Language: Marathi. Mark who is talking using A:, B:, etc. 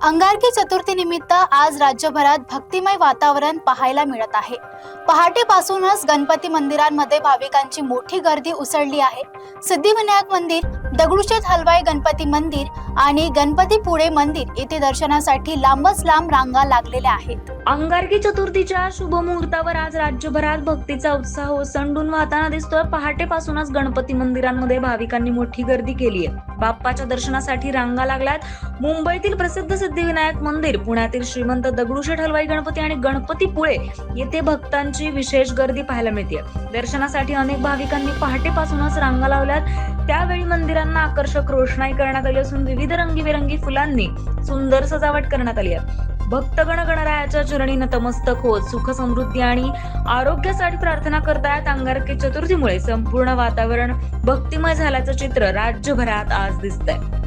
A: अंगारकी चतुर्थी निमित्त आज राज्यभरात भक्तिमय वातावरण पाहायला मिळत आहे। पहाटेपासूनच गणपती मंदिरांमध्ये भाविकांची मोठी गर्दी उसळली आहे। सिद्धिविनायक मंदिर, दगडूशेठ हलवाई गणपती मंदिर आणि गणपतीपुळे मंदिर येथे दर्शनासाठी लांबच लांब रांगा लागलेल्या आहेत।
B: अंगारकी चतुर्थीच्या शुभ मुहूर्तावर आज राज्यभरात भक्तीचा उत्साह ओसंडून वाहताना दिसतोय। पहाटेपासूनच गणपती मंदिरांमध्ये भाविकांनी मोठी गर्दी केली आहे। बाप्पाच्या दर्शनासाठी रांगा लागल्यात। मुंबईतील प्रसिद्ध सिद्धिविनायक मंदिर, पुण्यातील श्रीमंत दगडूशेठ हलवाई गणपती आणि गणपतीपुळे येथे भक्तांची विशेष गर्दी पाहायला मिळते। दर्शनासाठी अनेक भाविकांनी पहाटेपासूनच रांगा लावल्यात। त्यावेळी मंदिरांना आकर्षक रोषणाई करण्यात आली असून विविध रंगीबेरंगी फुलांनी सुंदर सजावट करण्यात आली आहे। भक्तगण गणरायाच्या चरणी नतमस्तक होत सुख समृद्धी आणि आरोग्यासाठी प्रार्थना करतायत। अंगारकी चतुर्थीमुळे संपूर्ण वातावरण भक्तिमय झाल्याचं चित्र राज्यभरात आज दिसतंय।